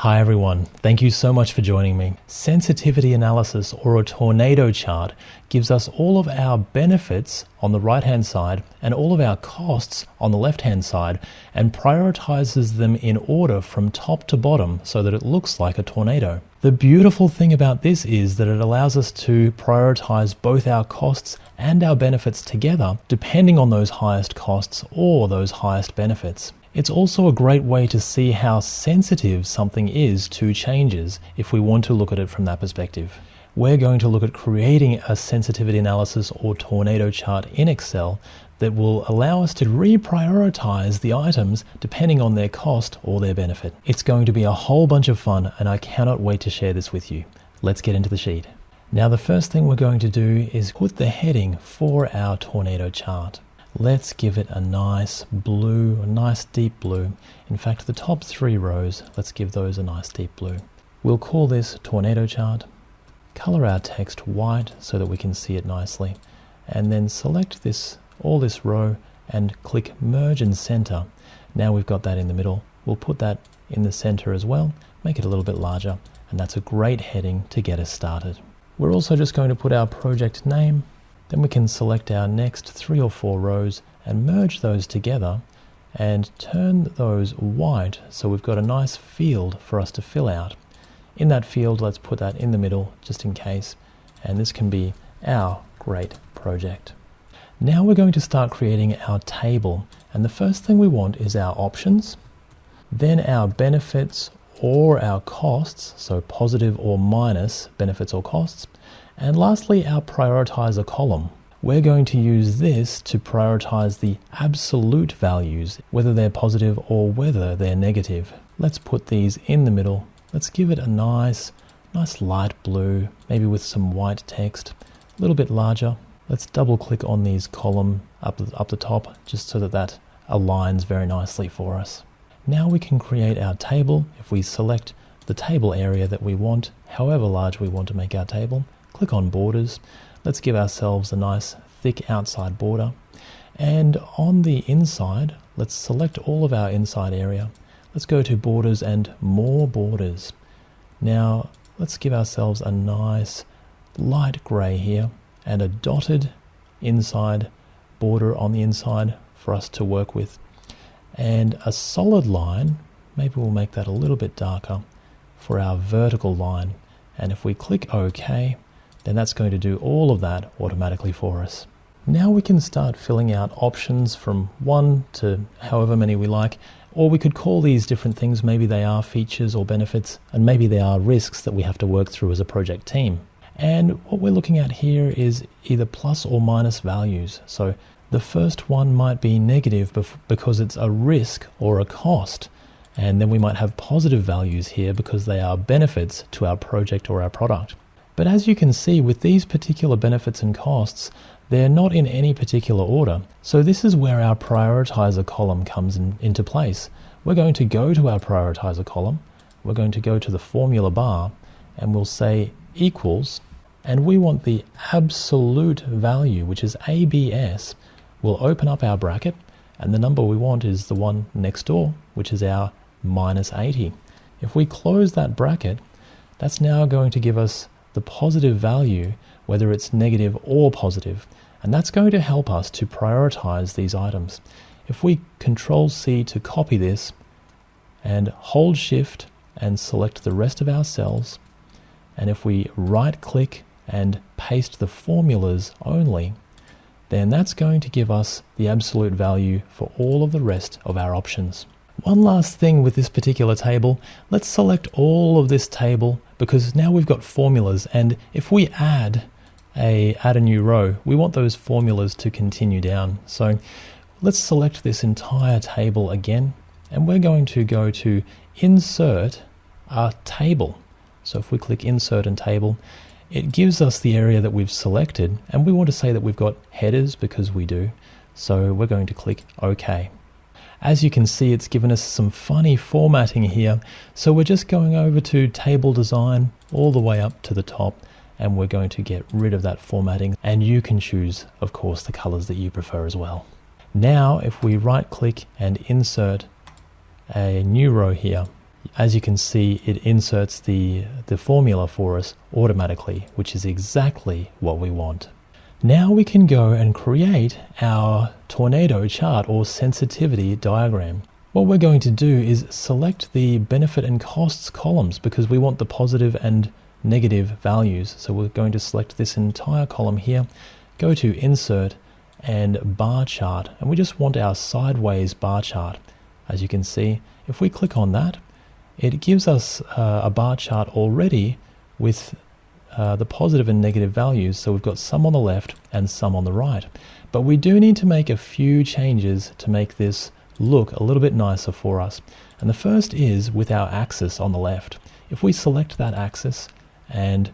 Hi everyone, thank you so much for joining me. Sensitivity analysis, or a tornado chart, gives us all of our benefits on the right hand side and all of our costs on the left hand side, and prioritizes them in order from top to bottom so that it looks like a tornado. The beautiful thing about this is that it allows us to prioritize both our costs and our benefits together depending on those highest costs or those highest benefits. It's also a great way to see how sensitive something is to changes if we want to look at it from that perspective. We're going to look at creating a sensitivity analysis or tornado chart in Excel that will allow us to reprioritize the items depending on their cost or their benefit. It's going to be a whole bunch of fun, and I cannot wait to share this with you. Let's get into the sheet. Now, the first thing we're going to do is put the heading for our tornado chart. Let's give it a nice blue, a nice deep blue. In fact, the top 3 rows, let's give those a nice deep blue. We'll call this tornado chart. Color our text white so that we can see it nicely. And then select all this row and click merge and center. Now we've got that in the middle. We'll put that in the center as well, make it a little bit larger, and that's a great heading to get us started. We're also just going to put our project name. Then we can select our next 3 or 4 rows and merge those together and turn those white so we've got a nice field for us to fill out. In that field, let's put that in the middle just in case, and this can be our great project. Now we're going to start creating our table, and the first thing we want is our options, then our benefits or our costs, so positive or minus benefits or costs, and lastly, our prioritizer column. We're going to use this to prioritize the absolute values, whether they're positive or whether they're negative. Let's put these in the middle. Let's give it a nice light blue, maybe with some white text, a little bit larger. Let's double click on these column up the top, just so that aligns very nicely for us. Now we can create our table. If we select the table area that we want, however large we want to make our table, click on borders. Let's give ourselves a nice thick outside border. And on the inside, let's select all of our inside area. Let's go to borders and more borders. Now let's give ourselves a nice light gray here and a dotted inside border on the inside for us to work with. And a solid line, maybe we'll make that a little bit darker for our vertical line. And if we click OK, then that's going to do all of that automatically for us. Now we can start filling out options from 1 to however many we like, or we could call these different things. Maybe they are features or benefits, and maybe they are risks that we have to work through as a project team. And what we're looking at here is either plus or minus values. So the first one might be negative because it's a risk or a cost, and then we might have positive values here because they are benefits to our project or our product. But as you can see, with these particular benefits and costs, they're not in any particular order. So this is where our prioritizer column comes into place. We're going to go to our prioritizer column, we're going to go to the formula bar, and we'll say equals, and we want the absolute value, which is ABS. We'll open up our bracket, and the number we want is the one next door, which is our minus 80. If we close that bracket, that's now going to give us the positive value, whether it's negative or positive, and that's going to help us to prioritize these items. If we Control C to copy this and hold Shift and select the rest of our cells, and if we right click and paste the formulas only, then that's going to give us the absolute value for all of the rest of our options. One last thing with this particular table, let's select all of this table because now we've got formulas, and if we add a new row, we want those formulas to continue down. So let's select this entire table again, and we're going to go to Insert a Table. So if we click Insert and Table, it gives us the area that we've selected, and we want to say that we've got headers because we do. So we're going to click OK. As you can see, it's given us some funny formatting here. So we're just going over to Table Design all the way up to the top, and we're going to get rid of that formatting. And you can choose, of course, the colors that you prefer as well. Now, if we right click and insert a new row here, As you can see, it inserts the formula for us automatically, which is exactly what we want. Now we can go and create our tornado chart or sensitivity diagram. What we're going to do is select the benefit and costs columns because we want the positive and negative values. So we're going to select this entire column here, go to Insert and Bar Chart, and we just want our sideways bar chart. As you can see, if we click on that, it gives us a bar chart already with the positive and negative values. So we've got some on the left and some on the right. But we do need to make a few changes to make this look a little bit nicer for us. And the first is with our axis on the left. If we select that axis and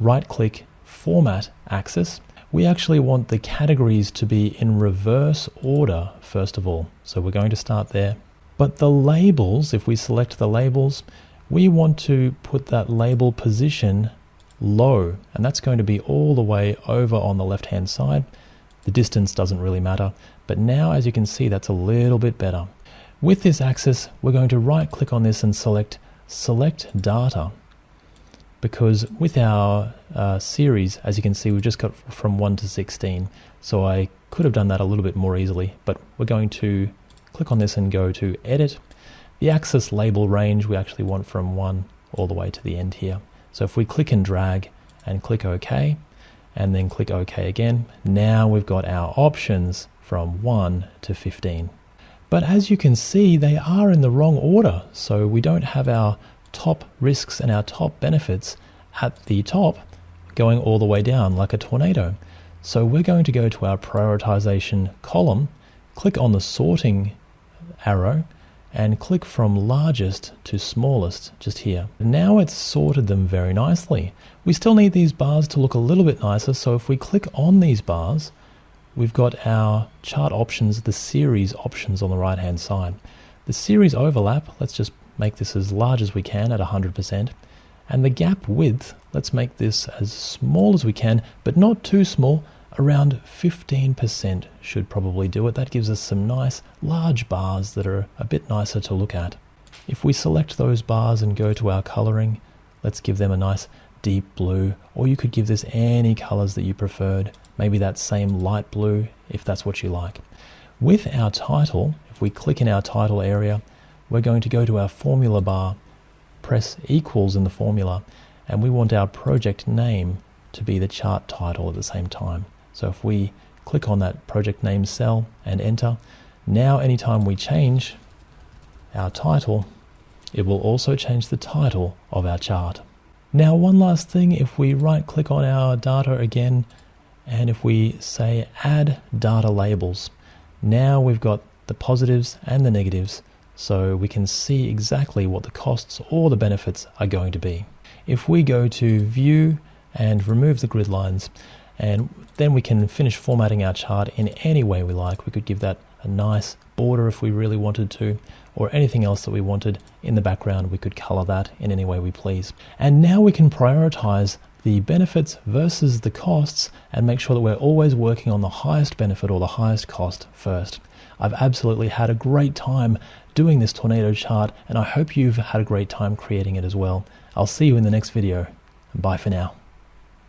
right-click Format Axis, we actually want the categories to be in reverse order first of all. So we're going to start there. But the labels, if we select the labels, we want to put that label position low, and that's going to be all the way over on the left hand side. The distance doesn't really matter, but now as you can see, that's a little bit better. With this axis, we're going to right click on this and select Data, because with our series, as you can see, we've just got from 1 to 16, so I could have done that a little bit more easily, but we're going to click on this and go to Edit. The axis label range we actually want from 1 all the way to the end here. So if we click and drag and click OK, and then click OK again, now we've got our options from 1 to 15. But as you can see, they are in the wrong order. So we don't have our top risks and our top benefits at the top going all the way down like a tornado. So we're going to go to our prioritization column, click on the sorting arrow, and click from largest to smallest just here. Now it's sorted them very nicely. We still need these bars to look a little bit nicer, so if we click on these bars, we've got our chart options, the series options on the right hand side. The series overlap, let's just make this as large as we can at 100%, and the gap width, let's make this as small as we can, but not too small. Around 15% should probably do it. That gives us some nice large bars that are a bit nicer to look at. If we select those bars and go to our coloring, let's give them a nice deep blue, or you could give this any colors that you preferred. Maybe that same light blue if that's what you like. With our title, if we click in our title area, we're going to go to our formula bar, press equals in the formula, and we want our project name to be the chart title at the same time. So if we click on that project name cell and enter, now anytime we change our title, it will also change the title of our chart. Now one last thing, if we right click on our data again, and if we say add data labels, now we've got the positives and the negatives, so we can see exactly what the costs or the benefits are going to be. If we go to view and remove the grid lines, and then we can finish formatting our chart in any way we like. We could give that a nice border if we really wanted to, or anything else that we wanted in the background. We could color that in any way we please. And now we can prioritize the benefits versus the costs and make sure that we're always working on the highest benefit or the highest cost first. I've absolutely had a great time doing this tornado chart, and I hope you've had a great time creating it as well. I'll see you in the next video. Bye for now.